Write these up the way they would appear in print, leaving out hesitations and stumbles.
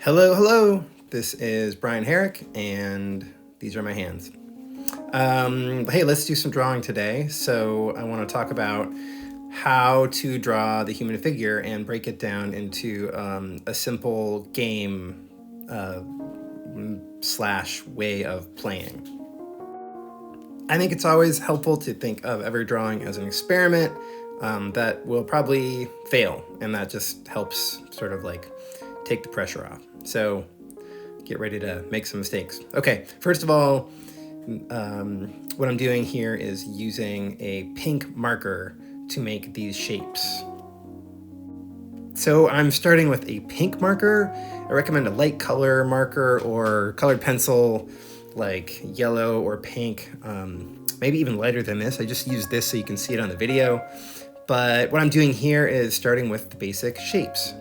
Hello, hello. This is Brian Herrick, and these are my hands. Hey, let's do some drawing today. So I want to talk about how to draw the human figure and break it down into a simple game slash way of playing. I think it's always helpful to think of every drawing as an experiment that will probably fail, and that just helps sort of like take the pressure off. So get ready to make some mistakes. Okay, first of all, what I'm doing here is using a pink marker to make these shapes. So I'm starting with a pink marker. I recommend a light color marker or colored pencil like yellow or pink, maybe even lighter than this. I just use this so you can see it on the video. But what I'm doing here is starting with the basic shapes.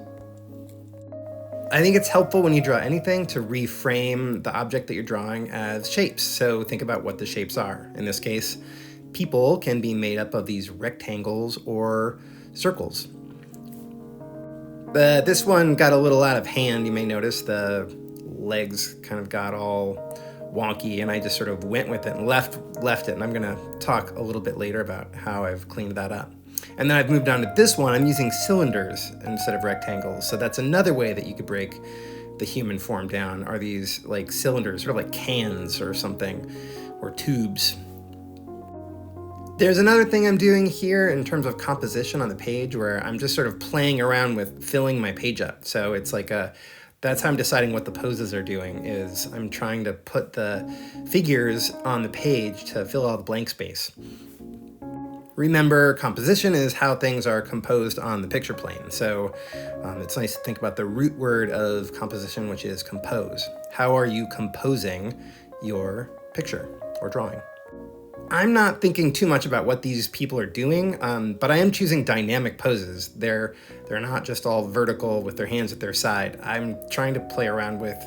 I think it's helpful when you draw anything to reframe the object that you're drawing as shapes. So think about what the shapes are. In this case, people can be made up of these rectangles or circles. This one got a little out of hand. You may notice the legs kind of got all wonky, and I just sort of went with it and left it. And I'm gonna talk a little bit later about how I've cleaned that up. And then I've moved on to this one. I'm using cylinders instead of rectangles. So that's another way that you could break the human form down, are these like cylinders, sort of like cans or something, or tubes. There's another thing I'm doing here in terms of composition on the page where I'm just sort of playing around with filling my page up. So it's like that's how I'm deciding what the poses are doing, is I'm trying to put the figures on the page to fill all the blank space. Remember, composition is how things are composed on the picture plane. So it's nice to think about the root word of composition, which is compose. How are you composing your picture or drawing? I'm not thinking too much about what these people are doing, but I am choosing dynamic poses. They're not just all vertical with their hands at their side. I'm trying to play around with,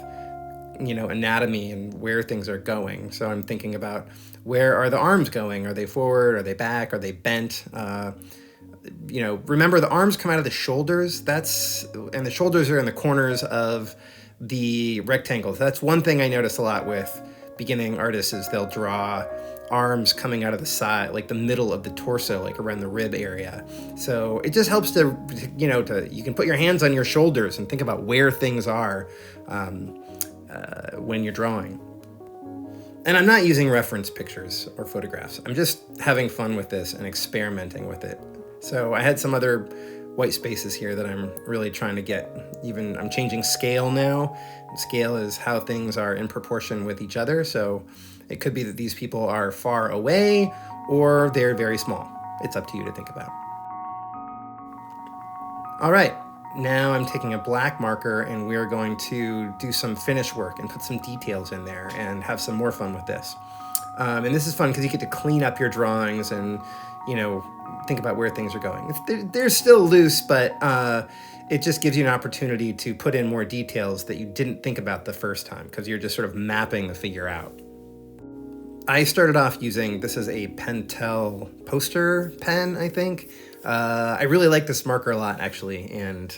anatomy and where things are going. So I'm thinking about, where are the arms going? Are they forward? Are they back? Are they bent? Remember, the arms come out of the shoulders. And the shoulders are in the corners of the rectangles. That's one thing I notice a lot with beginning artists, is they'll draw arms coming out of the side, like the middle of the torso, like around the rib area. So it just helps to, you can put your hands on your shoulders and think about where things are when you're drawing. And I'm not using reference pictures or photographs. I'm just having fun with this and experimenting with it. So I had some other white spaces here that I'm really trying to get. I'm changing scale now. Scale is how things are in proportion with each other. So it could be that these people are far away or they're very small. It's up to you to think about. All right. Now I'm taking a black marker and we're going to do some finish work and put some details in there and have some more fun with this. And this is fun because you get to clean up your drawings and, think about where things are going. They're still loose, but it just gives you an opportunity to put in more details that you didn't think about the first time because you're just sort of mapping the figure out. I started off using, this is a Pentel poster pen, I think. I really like this marker a lot, actually, and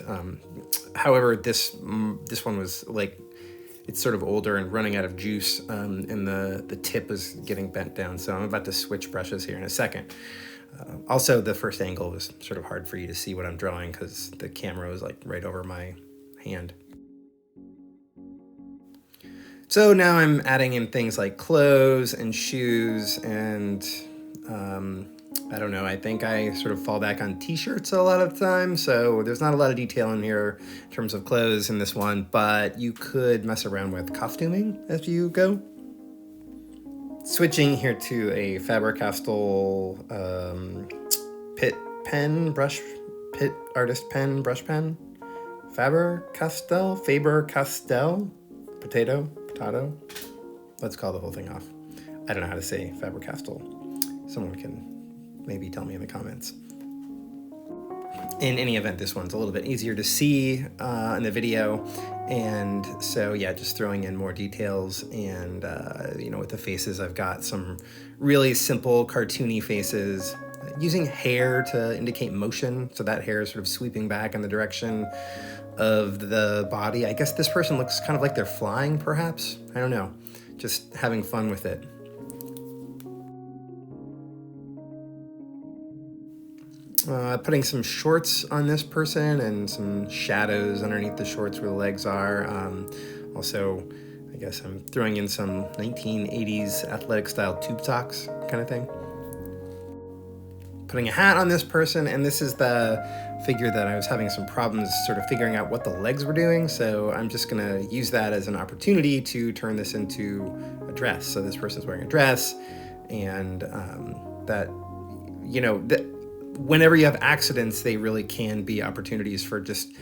however, this one was like, it's sort of older and running out of juice, and the tip is getting bent down, so I'm about to switch brushes here in a second. Also, the first angle was sort of hard for you to see what I'm drawing because the camera was like right over my hand. So now I'm adding in things like clothes and shoes and I don't know, I think I sort of fall back on t-shirts a lot of the time, so there's not a lot of detail in here in terms of clothes in this one, but you could mess around with costuming as you go. Switching here to a Faber-Castell artist pen, brush pen. Faber-Castell, potato. Let's call the whole thing off. I don't know how to say Faber-Castell. Someone can maybe tell me in the comments. In any event, this one's a little bit easier to see in the video. And so, yeah, just throwing in more details. And, with the faces, I've got some really simple cartoony faces. Using hair to indicate motion. So that hair is sort of sweeping back in the direction of the body. I guess this person looks kind of like they're flying, perhaps. I don't know. Just having fun with it. Putting some shorts on this person and some shadows underneath the shorts where the legs are. Also, I guess I'm throwing in some 1980s athletic style tube socks kind of thing. Putting a hat on this person, and this is the figure that I was having some problems sort of figuring out what the legs were doing, so I'm just gonna use that as an opportunity to turn this into a dress. So this person's wearing a dress, and whenever you have accidents, they really can be opportunities for just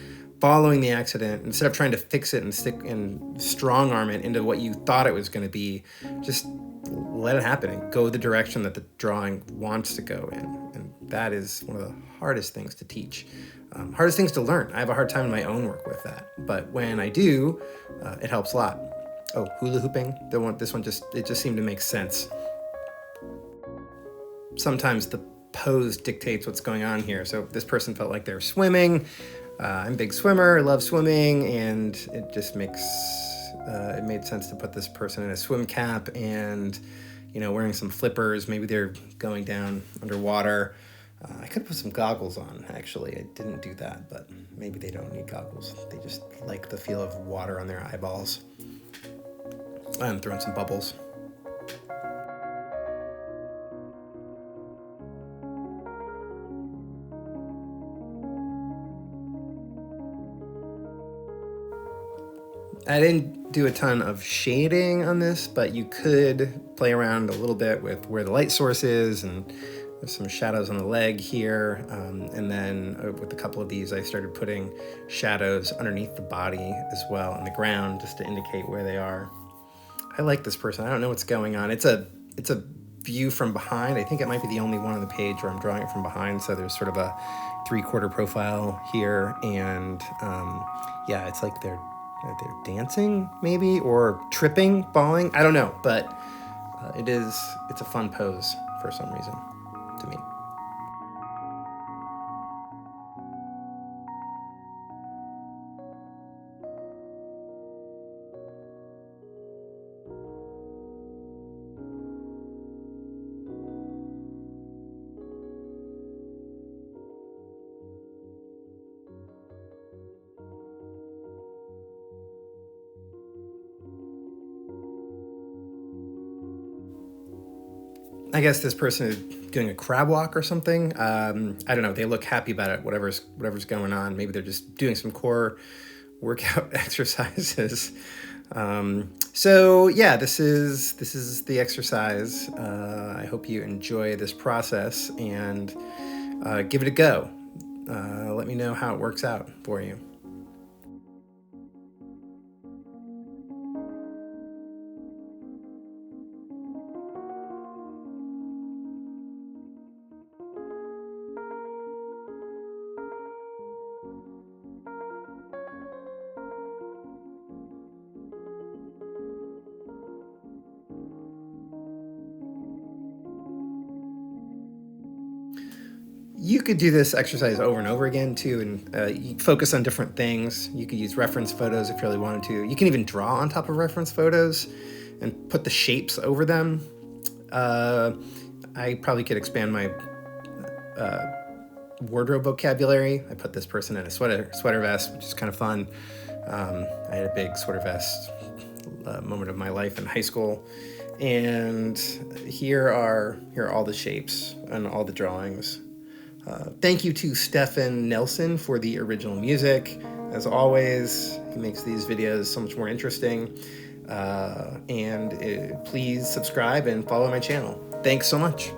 following the accident instead of trying to fix it and stick and strong arm it into what you thought it was going to be. Just let it happen and go the direction that the drawing wants to go in. And that is one of the hardest things to teach, hardest things to learn. I have a hard time in my own work with that, but when I do, it helps a lot. Oh, hula hooping. This one just seemed to make sense. Sometimes the pose dictates what's going on here. So this person felt like they're swimming. I'm a big swimmer, I love swimming, and it just makes it made sense to put this person in a swim cap and wearing some flippers. Maybe they're going down underwater. I could put some goggles on, actually. I didn't do that, but maybe they don't need goggles. They just like the feel of water on their eyeballs. I'm throwing some bubbles. I didn't do a ton of shading on this, but you could play around a little bit with where the light source is, and there's some shadows on the leg here. And then with a couple of these, I started putting shadows underneath the body as well on the ground just to indicate where they are. I like this person. I don't know what's going on. It's a view from behind. I think it might be the only one on the page where I'm drawing it from behind. So there's sort of a 3/4 profile here. And it's like they're dancing maybe, or tripping, falling. I don't know, but it's a fun pose for some reason to me. I guess this person is doing a crab walk or something. I don't know. They look happy about it. Whatever's going on. Maybe they're just doing some core workout exercises. This is the exercise. I hope you enjoy this process and give it a go. Let me know how it works out for you. You could do this exercise over and over again too, and you focus on different things. You could use reference photos if you really wanted to. You can even draw on top of reference photos and put the shapes over them. I probably could expand my wardrobe vocabulary. I put this person in a sweater vest, which is kind of fun. I had a big sweater vest moment of my life in high school. And here are all the shapes and all the drawings. Thank you to Stefan Nelson for the original music. As always, he makes these videos so much more interesting. Please subscribe and follow my channel. Thanks so much.